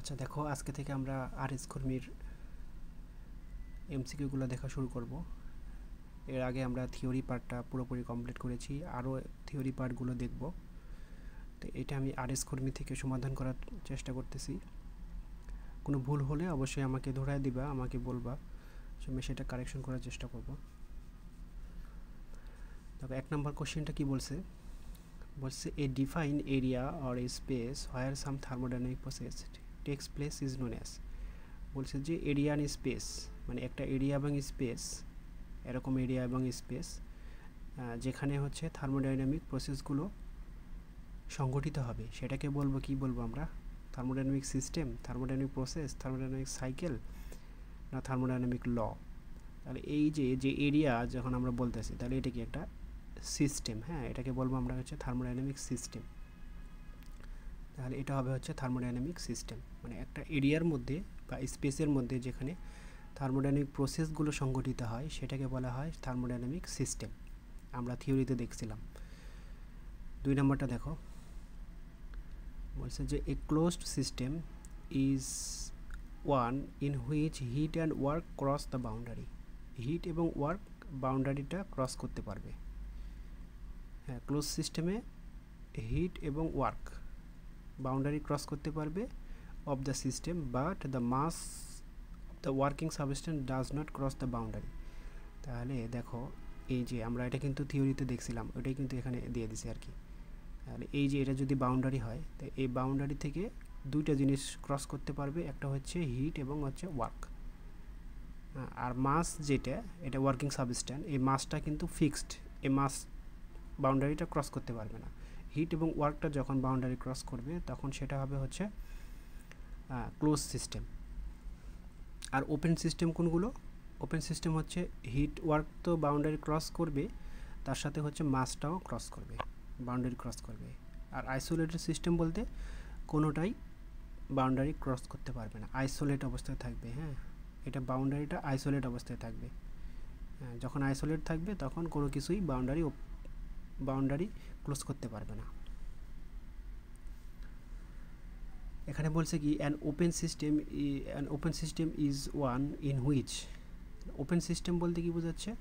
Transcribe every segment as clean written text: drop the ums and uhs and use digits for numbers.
আচ্ছা দেখো, আজকে থেকে আমরা আরএস কর্মীর এমসিকিউগুলো দেখা শুরু করব। এর আগে আমরা থিওরি পার্টটা পুরোপুরি কমপ্লিট করেছি, আরও থিওরি পার্টগুলো দেখব। তো এটা আমি আরএস কর্মী থেকে সমাধান করার চেষ্টা করতেছি। কোনো ভুল হলে অবশ্যই আমাকে ধরায় দিবা, আমাকে বলবা, আমি সেটা কারেকশন করার চেষ্টা করব। দেখো 1 নম্বর কোশ্চেনটা কি বলছে। বলছে a define area or a space where some thermodynamic process takes place is known as. বলছে যে এরিয়া অ্যান্ড স্পেস, মানে একটা এরিয়া এবং স্পেস, এরকম এরিয়া এবং স্পেস যেখানে হচ্ছে থার্মোডাইনামিক প্রসেসগুলো সংগঠিত হবে, সেটাকে বলবো কি বলবো আমরা? Thermodynamic system, thermodynamic process, thermodynamic cycle, না থার্মোডাইনামিক ল। তাহলে এই যে এরিয়া যখন আমরা বলতেছি, তাহলে এটা কি একটা সিস্টেম? হ্যাঁ, এটাকে বলবো আমরা হচ্ছে থার্মোডাইনামিক সিস্টেম। তাহলে এটা হবে হচ্ছে থার্মোডাইনামিক সিস্টেম, মানে একটা এরিয়ার মধ্যে বা স্পেসের মধ্যে যেখানে থার্মোডাইনামিক প্রসেসগুলো সংগঠিত হয়, সেটাকে বলা হয় থার্মোডাইনামিক সিস্টেম। আমরা থিওরিতে দেখছিলাম। 2 নম্বরটা দেখো, বলছে যে a closed system is one in which heat and work cross the boundary. Heat এবং ওয়ার্ক বাউন্ডারিটা ক্রস করতে পারবে। হ্যাঁ, ক্লোজ সিস্টেমে হিট এবং ওয়ার্ক বাউন্ডারি ক্রস করতে পারবে of the system, but the mass the working substance does not cross the boundary. তাহলে দেখো, এই যে আমরা এটা কিন্তু থিওরিতে দেখছিলাম, ওটাই কিন্তু এখানে দিয়ে দিছি আর কি। তাহলে এই যে এটা যদি বাউন্ডারি হয়, তো এই বাউন্ডারি থেকে দুইটা জিনিস ক্রস করতে পারবে, একটা হচ্ছে হিট এবং হচ্ছে ওয়ার্ক। আর মাস যেটা, এটা ওয়ার্কিং সাবস্ট্যান্স, এই মাসটা কিন্তু ফিক্সড, এই মাস বাউন্ডারিটা ক্রস করতে পারবে না। হিট এবং ওয়ার্কটা যখন বাউন্ডারি ক্রস করবে, তখন সেটা হবে হচ্ছে ক্লোজ সিস্টেম। আর ওপেন সিস্টেম কোনগুলো? ওপেন সিস্টেম হচ্ছে হিট ওয়ার্ক তো বাউন্ডারি ক্রস করবে, তার সাথে হচ্ছে মাসটাও ক্রস করবে, বাউন্ডারি ক্রস করবে। আর আইসোলেটেড সিস্টেম বলতে কোনোটাই বাউন্ডারি ক্রস করতে পারবে না, আইসোলেট অবস্থায় থাকবে। হ্যাঁ, এটা বাউন্ডারিটা আইসোলেট অবস্থায় থাকবে। হ্যাঁ, যখন আইসোলেট থাকবে তখন কোনো কিছুই বাউন্ডারি ক্লোজ করতে পারবে না। এখানে বলছে কি an open system is one in which. Open system বলতে কি বোঝাচ্ছে?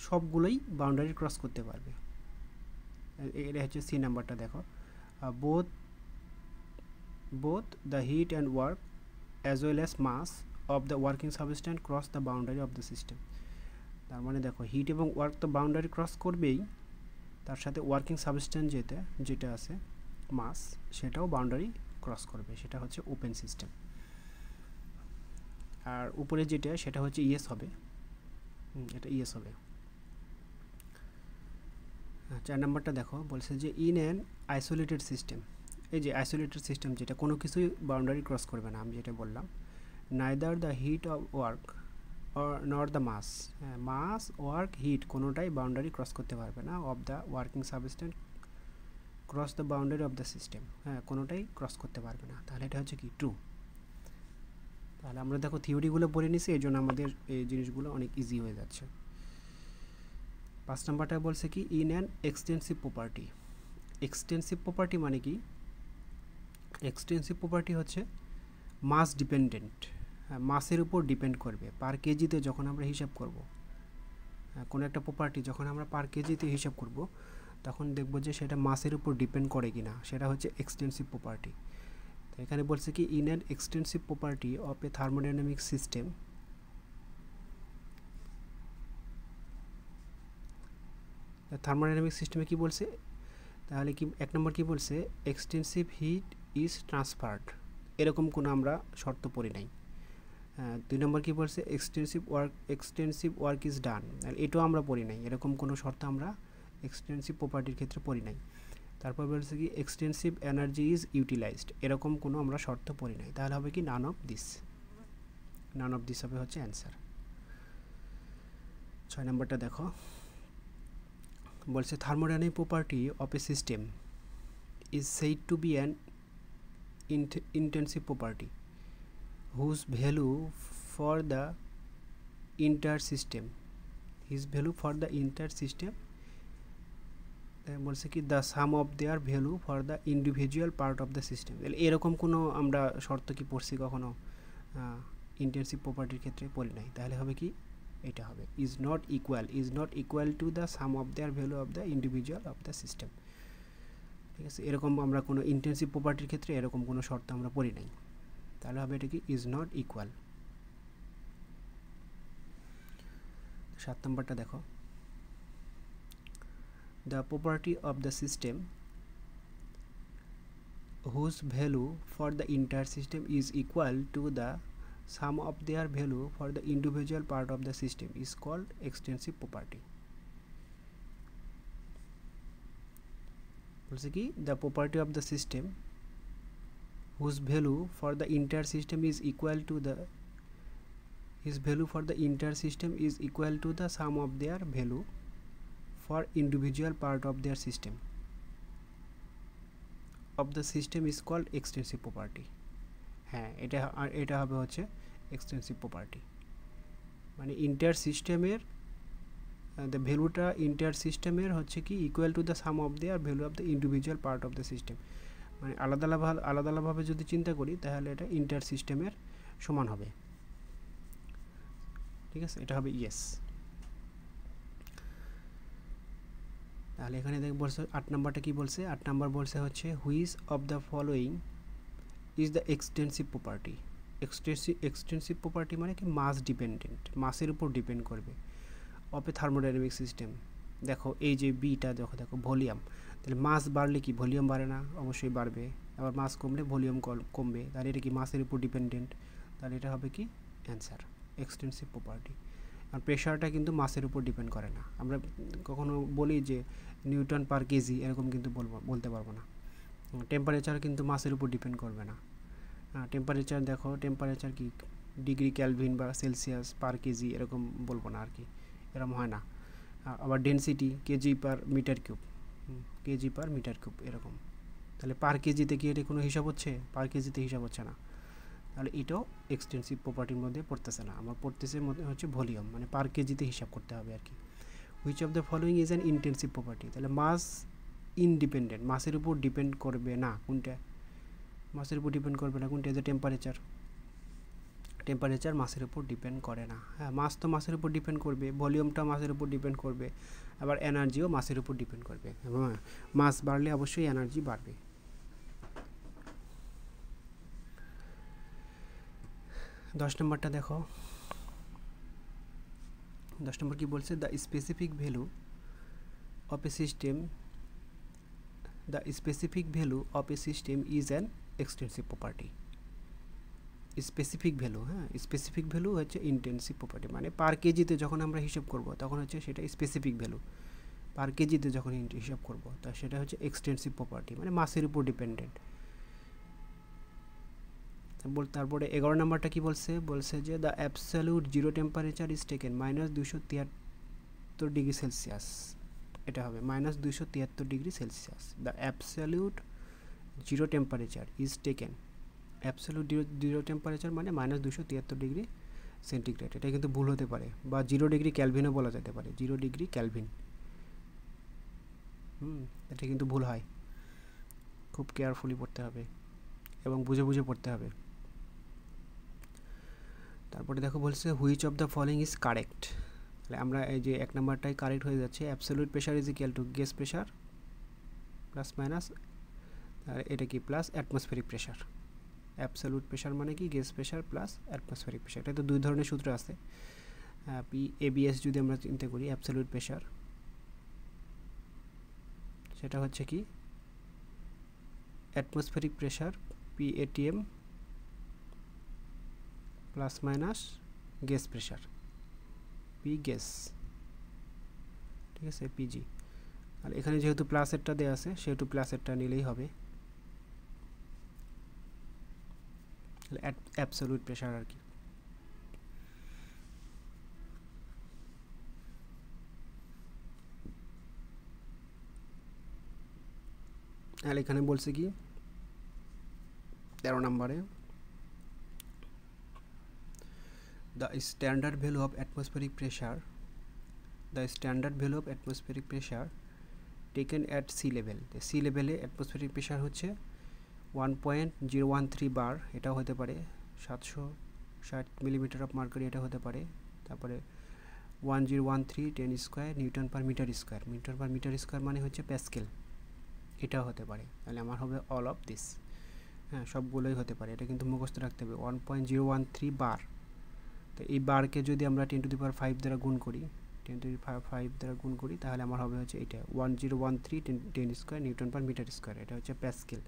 সবগুলোই বাউন্ডারি ক্রস করতে পারবে। এটা হচ্ছে সি নাম্বারটা দেখো, both the heat and work as well as mass of the working substance cross the boundary of the system. তার মানে দেখো, হিট এবং ওয়ার্ক তো বাউন্ডারি ক্রস করবেই, তার সাথে ওয়ার্কিং সাবস্ট্যান্স যেটা আছে মাস, সেটাও বাউন্ডারি ক্রস করবে, সেটা হচ্ছে ওপেন সিস্টেম। আর উপরে যেটা, সেটা হচ্ছে ইয়েস হবে, এটা ইয়েস হবে। 4 নাম্বারটা দেখো, বলছে যে ইন অ্যান আইসোলেটেড সিস্টেম। এই যে আইসোলেটেড সিস্টেম, যেটা কোনো কিছুই বাউন্ডারি ক্রস করবে না, আমি যেটা বললাম, neither the heat of work or not the mass. হ্যাঁ, মাস ওয়ার্ক হিট কোনোটাই বাউন্ডারি ক্রস করতে পারবে না of the working substance cross the boundary of the system. হ্যাঁ, কোনোটাই ক্রস করতে পারবে না। তাহলে এটা হচ্ছে কি ট্রু। তাহলে আমরা দেখো থিওরিগুলো পড়ে নিছি, এই জন্য আমাদের এই জিনিসগুলো অনেক ইজি হয়ে যাচ্ছে। 5 নাম্বারটা বলছে কি in an extensive property. Extensive property মানে কি? এক্সটেন্সিভ প্রপার্টি হচ্ছে মাস ডিপেন্ডেন্ট। হ্যাঁ, মাসের উপর ডিপেন্ড করবে, পার কেজিতে যখন আমরা হিসাব করব, কোনো একটা প্রপার্টি যখন আমরা পার কেজিতে হিসাব করব, তখন দেখব যে সেটা মাসের উপর ডিপেন্ড করে কিনা, সেটা হচ্ছে এক্সটেন্সিভ প্রপার্টি। তো এখানে বলছে কি in an extensive property of A thermodynamic system. Thermodynamic সিস্টেমে কি বলছে? তাহলে কি 1 নম্বর কি বলছে? এক্সটেন্সিভ হিট ইজ ট্রান্সফার্ড, এরকম কোনো আমরা শর্ত পড়ি নাই। 2 নম্বর কি বলছে? এক্সটেন্সিভ ওয়ার্ক ইজ ডান, এটাও আমরা পড়ি নাই, এরকম কোনো শর্ত আমরা এক্সটেন্সিভ প্রপার্টির ক্ষেত্রে পড়ি নাই। তারপর বলছে কি এক্সটেন্সিভ এনার্জি ইজ ইউটিলাইজড, এরকম কোনো আমরা শর্ত পড়ি নাই। তাহলে হবে কি নান অফ দিস হবে হচ্ছে অ্যান্সার। 6 নম্বরটা দেখো, বলছে thermodynamic property of a system is said to be an intensive property whose value for the entire system বলছে কি the some of their value for the individual part of the system. এরকম কোনো আমরা শর্ত কি পড়ছি কখনো ইন্টেন্সিভ প্রপার্টির ক্ষেত্রে পড়ি নাই। তাহলে হবে কি, এটা হবে is not equal to the some of their value of the individual of the system. ঠিক আছে, এরকম আমরা কোনো ইন্টেন্সিভ প্রপার্টির ক্ষেত্রে এরকম কোনো শর্ত আমরা পড়ি নাই। তাহলে হবে এটা কি ইজ নট ইকুয়াল। 7 নম্বরটা দেখো, the property of the system whose value for the entire system is equal to the sum of their value for the individual part of the system is called extensive property. বলছে কি the property of the system whose value for the entire system is equal to the sum of their value for individual part of their system is called extensive property. হ্যাঁ, এটা হবে হচ্ছে extensive property. মানে inter সিস্টেমের the ভ্যালুটা inter সিস্টেমের হচ্ছে কি equal to the some of their value of the individual part of the system. মানে আলাদাভাবে যদি চিন্তা করি তাহলে এটা ইন্টার সিস্টেমের সমান হবে। ঠিক আছে, এটা হবে ইয়েস। তাহলে এখানে দেখ বলছে 8 নাম্বারটা কি বলছে, 8 নাম্বার বলছে হচ্ছে which of the following is the extensive property. Extensive property মানে কি মাস ডিপেন্ডেন্ট, মাসের উপর ডিপেন্ড করবে অফ এ থার্মোডাইনামিক সিস্টেম। দেখো এই যে বিটা দেখো ভলিউম, তাহলে মাস বাড়লে কি ভলিউম বাড়ে না? অবশ্যই বাড়বে। আবার মাস কমলে ভলিউম কমবে, তাহলে এটা কি মাসের উপর ডিপেন্ডেন্ট। তাহলে এটা হবে কি অ্যান্সার এক্সটেন্সিভ প্রপার্টি। আর প্রেশারটা কিন্তু মাসের উপর ডিপেন্ড করে না। আমরা কখনো বলি যে নিউটন পার কেজি, এরকম কিন্তু বলতে পারবো না। টেম্পারেচার কিন্তু মাসের উপর ডিপেন্ড করবে না। টেম্পারেচার দেখো, টেম্পারেচার কি ডিগ্রি ক্যালভিন বা সেলসিয়াস পার কেজি এরকম বলবো না আর কি, এরকম হয় না। আবার density kg per metre cube এরকম। তাহলে পার কেজিতে কি এটা কোনো হিসাব হচ্ছে? পার কেজিতে হিসাব হচ্ছে না। তাহলে এটাও এক্সটেন্সিভ প্রপার্টির মধ্যে পড়তেছে না, আমার পড়তেছে মধ্যে হচ্ছে ভলিউম, মানে পার কেজিতে হিসাব করতে হবে আর কি। Which of the following is an intensive property. তাহলে মাস ইনডিপেন্ডেন্ট, মাসের উপর ডিপেন্ড করবে না। কোনটা মাসের উপর ডিপেন্ড করবে না? কোনটা? যে টেম্পারেচার মাসের উপর ডিপেন্ড করে না। হ্যাঁ, মাস তো মাসের উপর ডিপেন্ড করবে, ভলিউমটা মাসের উপর ডিপেন্ড করবে, আবার এনার্জিও মাসের উপর ডিপেন্ড করবে। হ্যাঁ, মাস বাড়লে অবশ্যই এনার্জি বাড়বে। 10 নম্বরটা দেখো, 10 নম্বর কি বলছে, the specific value of a system is an extensive property. Specific value, হ্যাঁ, স্পেসিফিক ভ্যালু হচ্ছে ইন্টেন্সিভ প্রপার্টি। মানে পার কেজিতে যখন আমরা হিসাব করব তখন হচ্ছে সেটা স্পেসিফিক ভ্যালু। পার কেজিতে যখন হিসাব করব তা সেটা হচ্ছে এক্সটেন্সিভ প্রপার্টি, মানে মাসের উপর ডিপেন্ডেন্ট। তারপরে 11 নাম্বারটা কি বলছে, যে the absolute zero temperature is taken -273 degree Celsius. এটা হবে -273 degree Celsius. The absolute zero temperature is taken, absolute zero temperature মানে -273 ডিগ্রি সেন্টিগ্রেড। এটা কিন্তু ভুল হতে পারে, বা 0 ডিগ্রি ক্যালভিনও বলা যেতে পারে, 0 ডিগ্রি ক্যালভিন। এটা কিন্তু ভুল হয়, খুব কেয়ারফুলি পড়তে হবে এবং বুঝে বুঝে পড়তে হবে। তারপরে দেখো বলছে which of the following is correct. তাহলে আমরা এই যে 1 নাম্বারটাই কারেক্ট হয়ে যাচ্ছে। Absolute pressure is equal to gas pressure plus minus, আর এটা কি plus atmospheric pressure. Absolute pressure মানে কি gas pressure plus atmospheric pressure. এটা তো দুই ধরনের সূত্র আছে। PABS যদি আমরা চিন্তা করি, অ্যাবসলিউট প্রেশার সেটা হচ্ছে কি atmospheric pressure PATM plus minus gas pressure P gas, ঠিক আছে, PG। আর এখানে যেহেতু প্লাসেরটা দেওয়া আছে সেহেতু প্লাসেরটা নিলেই হবে, অ্যাবসলিউট প্রেশার আর কি। আর এখানে বলছে কি 13 নম্বরে, the standard value of atmospheric pressure taken at sea level. সি লেভেলে অ্যাটমসফেরিক প্রেশার হচ্ছে 1.013 বার, এটাও হতে পারে 760 মিলিমিটার অফ মার্কারি, এটা হতে পারে। তারপরে 1013 10 square newton per metre square, newton per metre square মানে হচ্ছে প্যাসকেল, এটাও হতে পারে। তাহলে আমার হবে অল অফ দিস, হ্যাঁ সবগুলোই হতে পারে। এটা কিন্তু মুখস্থ রাখতে হবে 1.013 বার। তো এই বারকে যদি আমরা 10⁵ দ্বারা গুণ করি, 10⁵ দ্বারা গুণ করি, তাহলে আমার হবে হচ্ছে এটা 1013 10 square newton per metre square, এটা হচ্ছে প্যাসকেল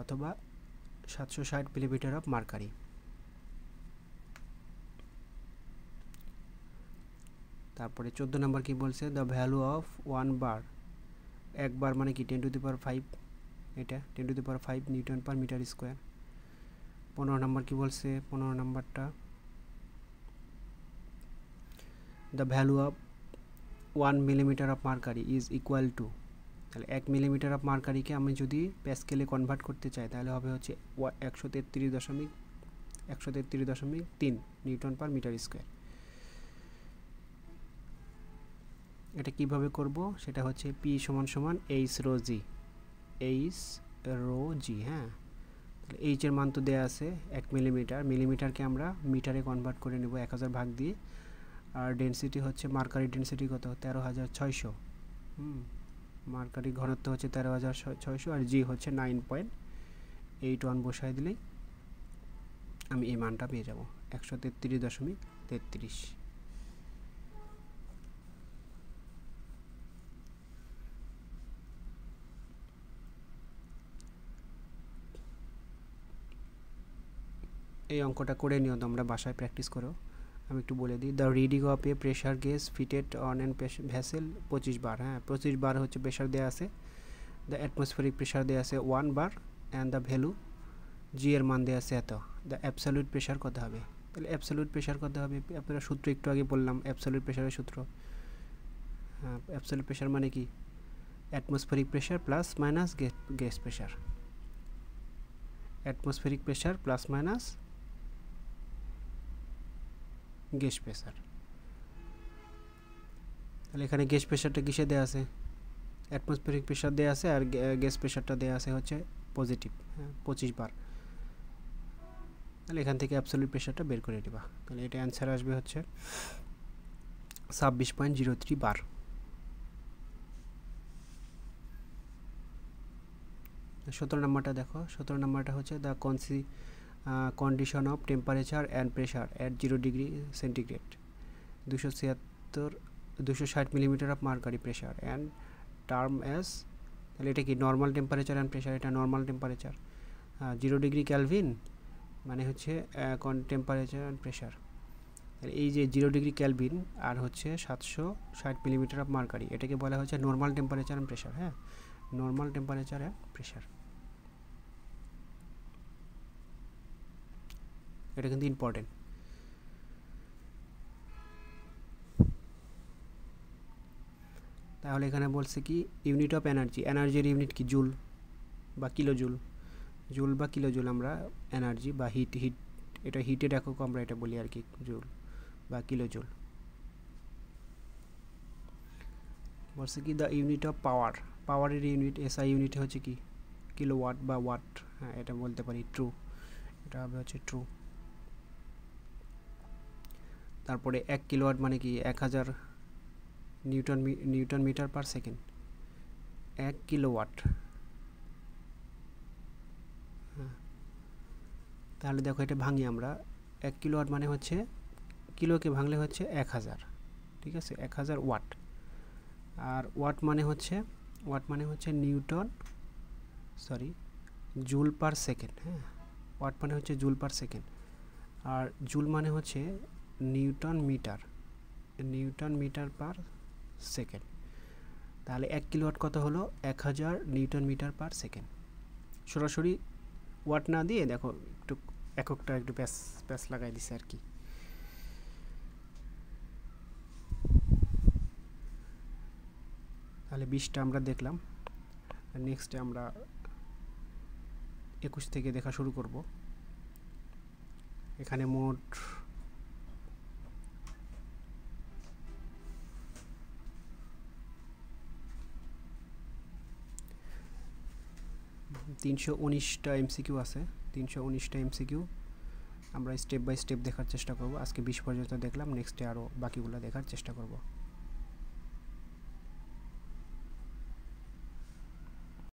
অথবা 760 মিলিমিটার অফ মার্কারি। তারপরে 14 নম্বর কি বলছে, দ্য ভ্যালু অফ 1 বার, 1 বার মানে কি 10⁵, এটা 10⁵ নিউটন পার মিটার স্কোয়ার। 15 নম্বর কি বলছে, 15 নম্বরটা, the value of 1 millimetre of mercury is equal two, তাহলে 1 মিলিমিটার অফ মার্কারিকে আমি যদি প্যাসকেলে কনভার্ট করতে চাই তাহলে হবে হচ্ছে 133.3 নিউটন পার মিটার স্কোয়ার। এটা কিভাবে করব, সেটা হচ্ছে পি সমান সমান এইচ রো জি, এইচ রো জি, হ্যাঁ। তাহলে এইচ এর মান তো দেওয়া আছে 1 মিলিমিটার, মিলিমিটারকে আমরা মিটারে কনভার্ট করে নেব 1000 ভাগ দিয়ে। আর ডেনসিটি হচ্ছে মার্কারি ডেনসিটি কত, 13,600, মার্কারি ঘনত্ব হচ্ছে 13,600, আর জি হচ্ছে 9.81, বসায় দিলেই আমি এই মানটা পেয়ে যাব 133.33। এই অঙ্কটা করে নিও তোমরা, বাসায় প্র্যাকটিস করো। আমি একটু বলে দিই, the reading of A pressure gauge fitted on an vessel 25 বার, হ্যাঁ 25 বার হচ্ছে প্রেশার দেওয়া আছে। দ্য অ্যাটমসফেরিক প্রেশার দেওয়া আছে 1 বার, অ্যান্ড দ্য ভ্যালু জি এর মান দেওয়া আছে এত। দ্য অ্যাবসলিউট প্রেশার কত হবে, তাহলে অ্যাবসলিউট প্রেশার কত হবে, আপনারা সূত্র একটু আগে বললাম, অ্যাবসলিউট প্রেশারের সূত্র। হ্যাঁ, অ্যাবসলিউট প্রেশার মানে কি, atmospheric pressure plus minus gas pressure, atmospheric pressure plus minus gas pressure. তাহলে এখানে গ্যাস প্রেশারটা কিসে দেওয়া আছে, অ্যাটমসফেরিক প্রেশার দেওয়া আছে, আর গ্যাস প্রেশারটা দেওয়া আছে হচ্ছে পজিটিভ, হ্যাঁ 25 বার। তাহলে এখান থেকে অ্যাবসলিউট প্রেশারটা বের করে দিবা, তাহলে এটা অ্যান্সার আসবে হচ্ছে 26.03 বার। সতেরো নম্বরটা দেখো, 17 নম্বরটা হচ্ছে the condition of temperature and pressure at 0 degree centigrade, 260 millimetre of mercury pressure and term as, তাহলে এটা কি নর্মাল টেম্পারেচার অ্যান্ড প্রেশার, এটা নর্মাল টেম্পারেচার। 0 ডিগ্রি ক্যালভিন মানে হচ্ছে টেম্পারেচার অ্যান্ড প্রেশার। তাহলে এই যে 0 ডিগ্রি ক্যালভিন আর হচ্ছে 760 মিলিমিটার অফ মার্কারি, এটাকে বলা হচ্ছে নর্মাল টেম্পারেচার অ্যান্ড প্রেশার, হ্যাঁ নর্মাল টেম্পারেচার অ্যান্ড প্রেশার। এটা কিন্তু ইম্পর্টেন্ট। তাহলে এখানে বলছে কি, ইউনিট অফ এনার্জি, এনার্জির ইউনিট কি জুল বা কিলোজুল, জুল বা কিলোজুল আমরা এনার্জি বা হিট, এটা হিটের একক আমরা এটা বলি আর কি, জুল বা কিলোজুল। বলছে কি দ্য ইউনিট অফ পাওয়ার, পাওয়ারের ইউনিট এসআই ইউনিট হচ্ছে কি কিলোওয়াট বা ওয়াট, হ্যাঁ এটা বলতে পারি ট্রু, এটা হবে হচ্ছে ট্রু। তারপরে 1 কিলোওয়াট মানে কি 1000 newton metre per second, 1 kilowatt. হ্যাঁ তাহলে দেখো এটা ভাঙি আমরা, 1 কিলোওয়াট মানে হচ্ছে, কিলোকে ভাঙলে হচ্ছে 1000, ঠিক আছে 1000 ওয়াট। আর ওয়াট মানে হচ্ছে Newton, sorry joule per second, হ্যাঁ ওয়াট মানে হচ্ছে জুল পার সেকেন্ড, আর জুল মানে হচ্ছে নিউটন মিটার পার সেকেন্ড। তাহলে 1 কিলোওয়াট কত হলো, 1000 নিউটন মিটার পার সেকেন্ড। সরাসরি ওয়াট না দিয়ে দেখো একটু এককটা একটু প্যাস লাগাই দিছে আর কি। তাহলে 20টা আমরা দেখলাম, নেক্সটে আমরা 21 থেকে দেখা শুরু করব। এখানে মোট 319টা এমসিকিউ আছে। 319টা এমসিকিউ আমরা স্টেপ বাই স্টেপ দেখার চেষ্টা করব। আজকে 20 পর্যন্ত দেখলাম, নেক্সটে আরও বাকিগুলো দেখার চেষ্টা করব।